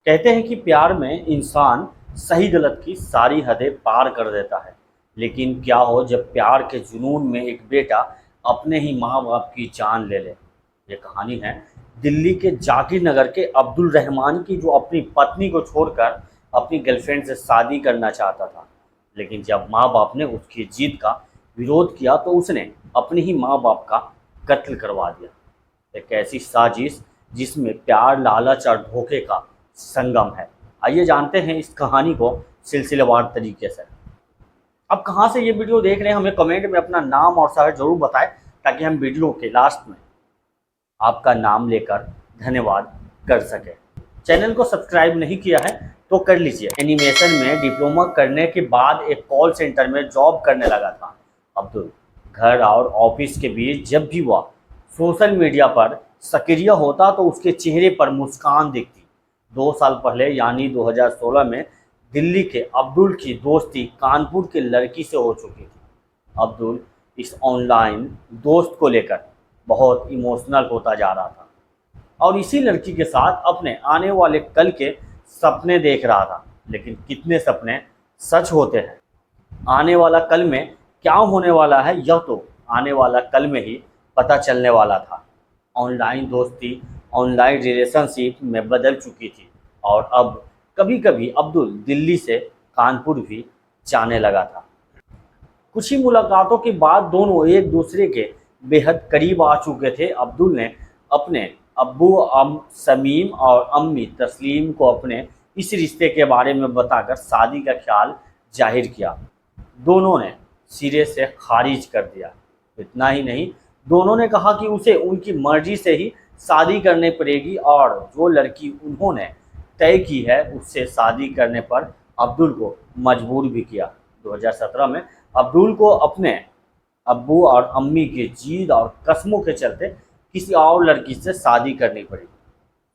कहते हैं कि प्यार में इंसान सही गलत की सारी हदें पार कर देता है। लेकिन क्या हो जब प्यार के जुनून में एक बेटा अपने ही माँ बाप की जान ले ले। ये कहानी है दिल्ली के जाकिर नगर के अब्दुल रहमान की, जो अपनी पत्नी को छोड़कर अपनी गर्लफ्रेंड से शादी करना चाहता था। लेकिन जब माँ बाप ने उसकी जीत का विरोध किया तो उसने अपने ही माँ बाप का कत्ल करवा दिया। एक ऐसी साजिश जिसमें प्यार, लालच और धोखे का संगम है। आइए जानते हैं इस कहानी को सिलसिलेवार तरीके से। अब कहाँ से ये वीडियो देख रहे हैं हमें कमेंट में अपना नाम और शहर जरूर बताएं, ताकि हम वीडियो के लास्ट में आपका नाम लेकर धन्यवाद कर सकें। चैनल को सब्सक्राइब नहीं किया है तो कर लीजिए। एनिमेशन में डिप्लोमा करने के बाद एक कॉल सेंटर में जॉब करने लगा था अब्दुल। घर और ऑफिस के बीच जब भी वह सोशल मीडिया पर सक्रिय होता तो उसके चेहरे पर मुस्कान दिखती। 2 साल पहले यानी 2016 में दिल्ली के अब्दुल की दोस्ती कानपुर के लड़की से हो चुकी थी। अब्दुल इस ऑनलाइन दोस्त को लेकर बहुत इमोशनल होता जा रहा था और इसी लड़की के साथ अपने आने वाले कल के सपने देख रहा था। लेकिन कितने सपने सच होते हैं? आने वाला कल में क्या होने वाला है, यह तो आने वाला कल में ही पता चलने वाला था। ऑनलाइन दोस्ती ऑनलाइन रिलेशनशिप में बदल चुकी थी और अब कभी कभी अब्दुल दिल्ली से कानपुर भी जाने लगा था। कुछ ही मुलाकातों के बाद दोनों एक दूसरे के बेहद करीब आ चुके थे। अब्दुल ने अपने अब्बू समीम और अम्मी तस्लीम को अपने इस रिश्ते के बारे में बताकर शादी का ख्याल जाहिर किया। दोनों ने सिरे से खारिज कर दिया। इतना ही नहीं, दोनों ने कहा कि उसे उनकी मर्जी से ही शादी करनी पड़ेगी और जो लड़की उन्होंने तय की है उससे शादी करने पर अब्दुल को मजबूर भी किया। 2017 में अब्दुल को अपने अब्बू और अम्मी की जिद और कस्मों के चलते किसी और लड़की से शादी करनी पड़ी।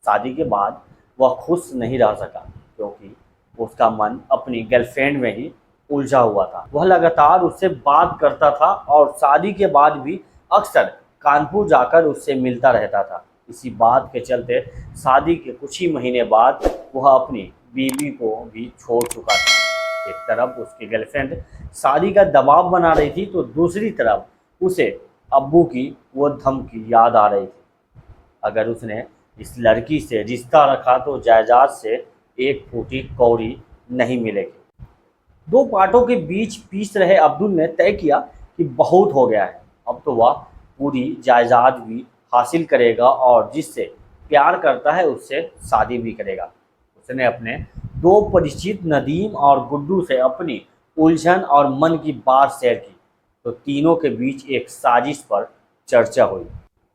शादी के बाद वह खुश नहीं रह सका, क्योंकि उसका मन अपनी गर्लफ्रेंड में ही उलझा हुआ था। वह लगातार उससे बात करता था और शादी के बाद भी अक्सर कानपुर जाकर उससे मिलता रहता था। इसी बात के चलते शादी के कुछ ही महीने बाद वह अपनी बीवी को भी छोड़ चुका था। एक तरफ उसकी गर्लफ्रेंड शादी का दबाव बना रही थी तो दूसरी तरफ उसे अब्बू की वो धमकी याद आ रही थी। अगर उसने इस लड़की से रिश्ता रखा तो जायदाद से एक फूटी कौड़ी नहीं मिलेगी। दो पार्टों के बीच पीस रहे अब्दुल ने तय किया कि बहुत हो गया है, अब तो वह पूरी जायदाद भी हासिल करेगा और जिससे प्यार करता है उससे शादी भी करेगा। उसने अपने दो परिचित नदीम और गुड्डू से अपनी उलझन और मन की बात शेयर की तो तीनों के बीच एक साजिश पर चर्चा हुई।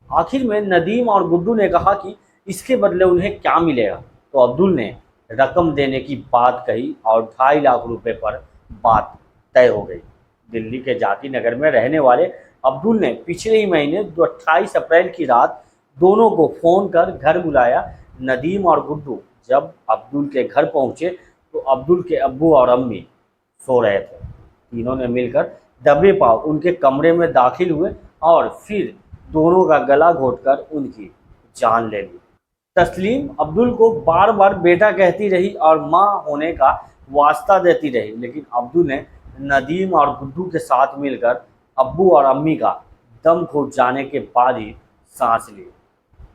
आखिर में नदीम और गुड्डू ने कहा कि इसके बदले उन्हें क्या मिलेगा, तो अब्दुल ने रकम देने की बात कही और 2.5 लाख रुपए पर बात तय हो गई। दिल्ली के जाति नगर में रहने वाले अब्दुल ने पिछले ही महीने 28 अप्रैल की रात दोनों को फ़ोन कर घर बुलाया। नदीम और गुड्डू जब अब्दुल के घर पहुंचे तो अब्दुल के अब्बू और अम्मी सो रहे थे। तीनों ने मिलकर दबे पांव उनके कमरे में दाखिल हुए और फिर दोनों का गला घोटकर उनकी जान ले ली। तस्लीम अब्दुल को बार बार बेटा कहती रही और माँ होने का वास्ता देती रही, लेकिन अब्दुल ने नदीम और गुड्डू के साथ मिलकर अब्बू और अम्मी का दम घुट जाने के बाद ही सांस ली।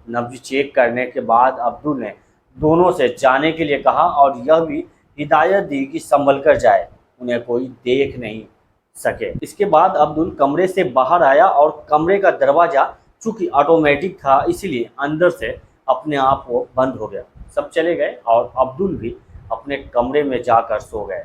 नब्ज चेक करने के बाद अब्दुल ने दोनों से जाने के लिए कहा और यह भी हिदायत दी कि संभल कर जाए, उन्हें कोई देख नहीं सके। इसके बाद अब्दुल कमरे से बाहर आया और कमरे का दरवाज़ा चूँकि ऑटोमेटिक था इसलिए अंदर से अपने आप वो बंद हो गया। सब चले गए और अब्दुल भी अपने कमरे में जाकर सो गए।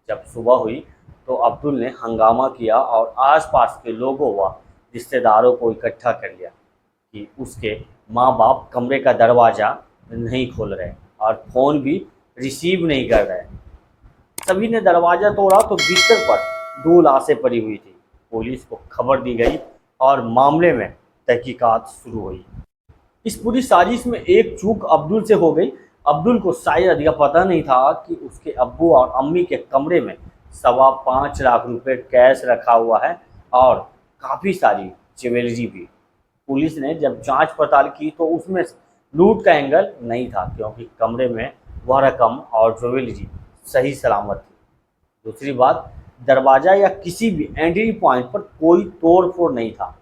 जब सुबह हुई तो अब्दुल ने हंगामा किया और आसपास के लोगों व रिश्तेदारों को इकट्ठा कर लिया कि उसके माँ बाप कमरे का दरवाज़ा नहीं खोल रहे और फ़ोन भी रिसीव नहीं कर रहे। सभी ने दरवाज़ा तोड़ा तो बिस्तर पर 2 लाशें पड़ी हुई थी। पुलिस को खबर दी गई और मामले में तहकीकात शुरू हुई। इस पूरी साजिश में एक चूक अब्दुल से हो गई। अब्दुल को शायद यह पता नहीं था कि उसके अब्बू और अम्मी के कमरे में 5.25 लाख रुपए कैश रखा हुआ है और काफ़ी सारी ज्वेलरी भी। पुलिस ने जब जांच पड़ताल की तो उसमें लूट का एंगल नहीं था, क्योंकि कमरे में वह रकम और ज्वेलरी सही सलामत थी। दूसरी बात, दरवाज़ा या किसी भी एंट्री पॉइंट पर कोई तोड़ फोड़ नहीं था,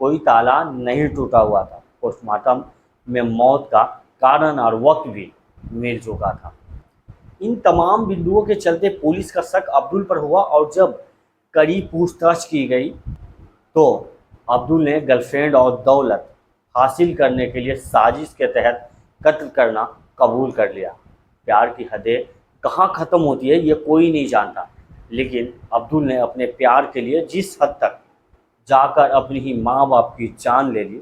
कोई ताला नहीं टूटा हुआ था। पोस्टमार्टम में मौत का कारण और वक्त भी मिल चुका था। इन तमाम बिंदुओं के चलते पुलिस का शक अब्दुल पर हुआ और जब कड़ी पूछताछ की गई तो अब्दुल ने गर्लफ्रेंड और दौलत हासिल करने के लिए साजिश के तहत कत्ल करना कबूल कर लिया। प्यार की हदें कहाँ ख़त्म होती है ये कोई नहीं जानता, लेकिन अब्दुल ने अपने प्यार के लिए जिस हद तक जाकर अपनी ही माँ बाप की जान ले ली,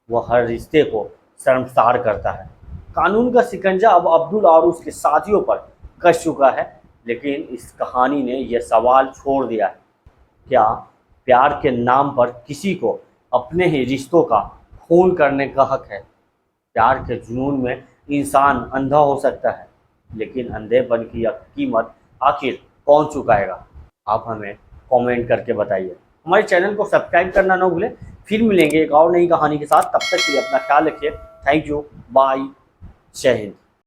वह हर रिश्ते को शर्मसार करता है। कानून का शिकंजा अब अब्दुल और उसके साथियों पर कस चुका है, लेकिन इस कहानी ने यह सवाल छोड़ दिया है, क्या प्यार के नाम पर किसी को अपने ही रिश्तों का खून करने का हक है? प्यार के जुनून में इंसान अंधा हो सकता है, लेकिन अंधेपन की कीमत आखिर कौन चुकाएगा? आप हमें कमेंट करके बताइए। हमारे चैनल को सब्सक्राइब करना ना भूलें। फिर मिलेंगे एक और नई कहानी के साथ, तब तक के लिए अपना ख्याल रखिए। थैंक यू, बाय, जय हिंद।